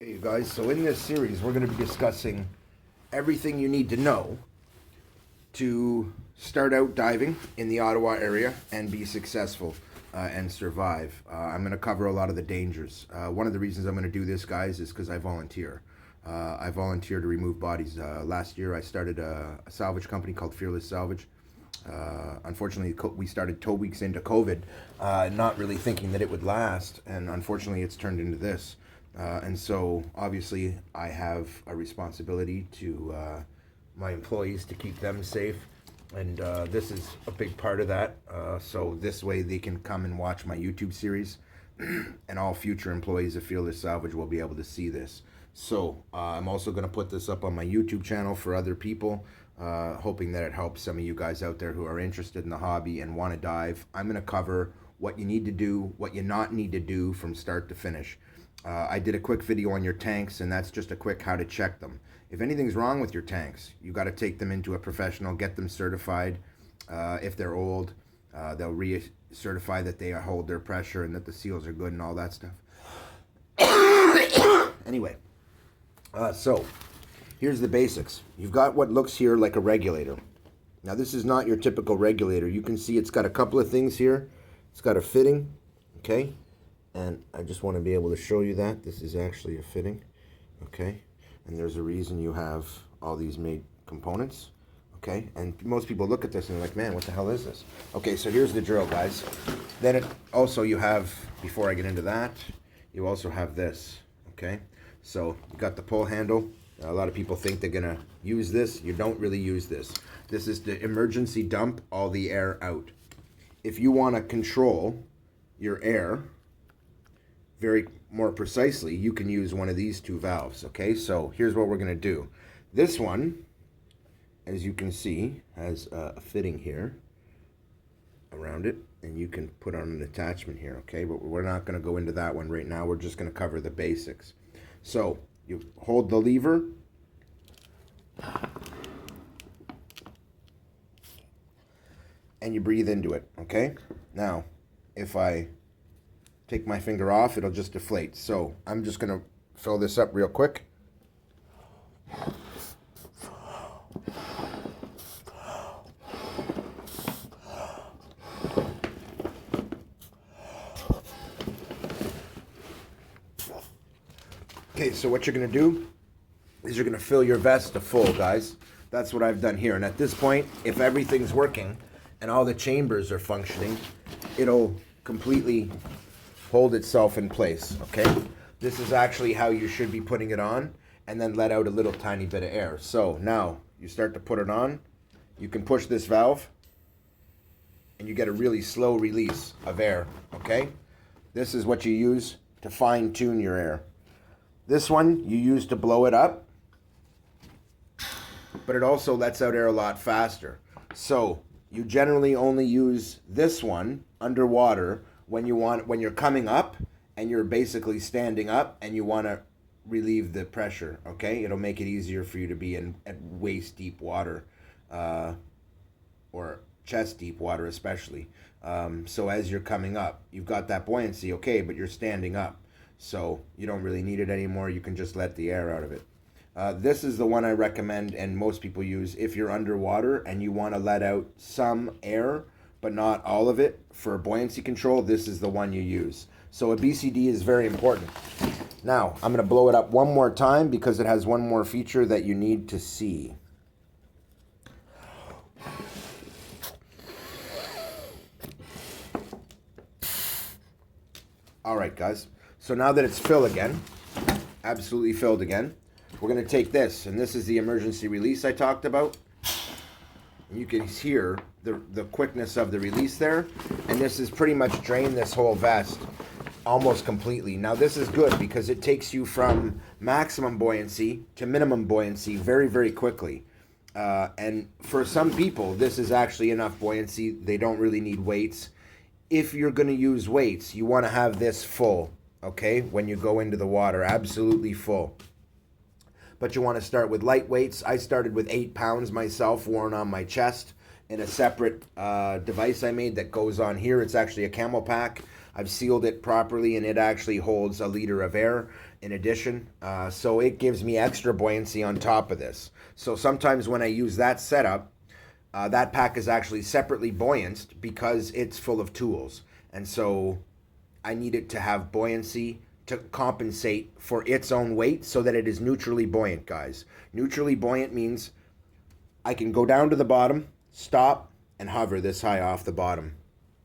Hey you guys, so in this series we're going to be discussing everything you need to know to start out diving in the Ottawa area and be successful and survive. I'm going to cover a lot of the dangers. One of the reasons I'm going to do this, guys, is because I volunteer. I volunteer to remove bodies. Last year I started a salvage company called Fearless Salvage. Unfortunately, we started 2 weeks into COVID, not really thinking that it would last, and unfortunately it's turned into this. And so obviously I have a responsibility to my employees to keep them safe, and this is a big part of that. So this way they can come and watch my YouTube series and all future employees of Fearless Salvage will be able to see this. So I'm also going to put this up on my YouTube channel for other people, hoping that it helps some of you guys out there who are interested in the hobby and want to dive. I'm going to cover what you need to do, what you not need to do from start to finish. I did a quick video on your tanks, and that's just a quick how to check them. If anything's wrong with your tanks, you got to take them into a professional, get them certified. If they're old, they'll re-certify that they hold their pressure and that the seals are good and all that stuff. Anyway, so here's the basics. You've got what looks here like a regulator. Now this is not your typical regulator. You can see it's got a couple of things here. It's got a fitting, okay? And I just want to be able to show you that this is actually a fitting, okay? And there's a reason you have all these made components, okay? And most people look at this and they're like, man, what the hell is this? Okay, so here's the drill, guys. Then it also, you have, before I get into that, you also have this, okay? So you got the pull handle. A lot of people think they're gonna use this. You don't really use this. This is the emergency dump all the air out. If you want to control your air very more precisely, you can use one of these two valves, okay? So here's what we're gonna do. This one, as you can see, has a fitting here around it, and you can put on an attachment here, okay? But we're not gonna go into that one right now. We're just gonna cover the basics. So you hold the lever, and you breathe into it, okay? Now, if I take my finger off, it'll just deflate. So I'm just gonna fill this up real quick. Okay, so what you're gonna do is you're gonna fill your vest to full, guys. That's what I've done here. And at this point, if everything's working and all the chambers are functioning, it'll completely hold itself in place, okay? This is actually how you should be putting it on, and then let out a little tiny bit of air. So now you start to put it on. You can push this valve and you get a really slow release of air, okay? This is what you use to fine tune your air. This one you use to blow it up, but it also lets out air a lot faster. So you generally only use this one underwater when you're coming up and you're basically standing up and you want to relieve the pressure, okay? It'll make it easier for you to be at waist deep water, or chest deep water especially. So as you're coming up, you've got that buoyancy, okay, but you're standing up, so you don't really need it anymore. You can just let the air out of it. This is the one I recommend and most people use if you're underwater and you want to let out some air but not all of it for buoyancy control. This is the one you use. So a BCD is very important. Now, I'm gonna blow it up one more time because it has one more feature that you need to see. All right, guys. So now that it's filled again, absolutely filled again, we're gonna take this, and this is the emergency release I talked about. You can hear the quickness of the release there, and this has pretty much drained this whole vest almost completely. Now this is good because it takes you from maximum buoyancy to minimum buoyancy very, very quickly. And for some people, this is actually enough buoyancy. They don't really need weights. If you're going to use weights, you want to have this full, okay, when you go into the water, absolutely full. But you want to start with light weights. I started with 8 pounds myself, worn on my chest in a separate device I made that goes on here. It's actually a camel pack. I've sealed it properly, and it actually holds a liter of air. in addition. So it gives me extra buoyancy on top of this. So sometimes when I use that setup, that pack is actually separately buoyanced because it's full of tools. And so I need it to have buoyancy to compensate for its own weight so that it is neutrally buoyant, guys. Neutrally buoyant means I can go down to the bottom, stop, and hover this high off the bottom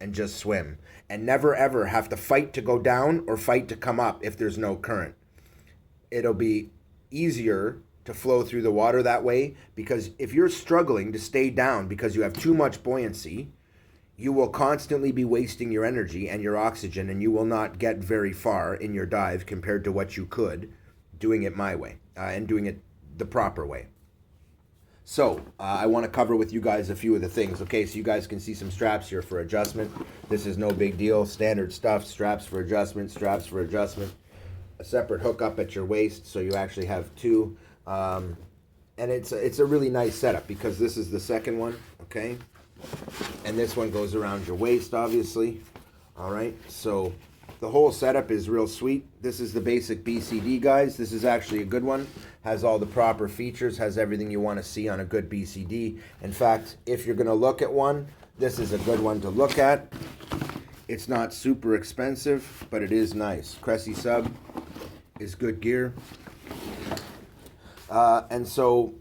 and just swim. And never ever have to fight to go down or fight to come up if there's no current. It'll be easier to flow through the water that way, because if you're struggling to stay down because you have too much buoyancy, you will constantly be wasting your energy and your oxygen, and you will not get very far in your dive compared to what you could doing it my way and doing it the proper way. So I want to cover with you guys a few of the things. Okay, so you guys can see some straps here for adjustment. This is no big deal. Standard stuff, straps for adjustment, straps for adjustment. A separate hook up at your waist, so you actually have two. And it's a really nice setup because this is the second one, okay? And this one goes around your waist, obviously. All right, so the whole setup is real sweet. This is the basic BCD, guys. This is actually a good one. Has all the proper features, has everything you want to see on a good BCD. In fact, if you're going to look at one, this is a good one to look at. It's not super expensive, but it is nice. Cressy Sub is good gear. And so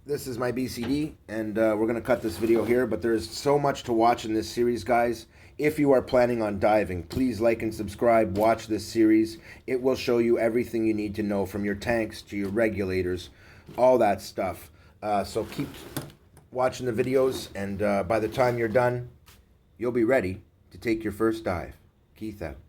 this is my BCD, and we're going to cut this video here, but there's so much to watch in this series, guys. If you are planning on diving, please like and subscribe, watch this series. It will show you everything you need to know, from your tanks to your regulators, all that stuff. So keep watching the videos, and by the time you're done, you'll be ready to take your first dive. Keith out.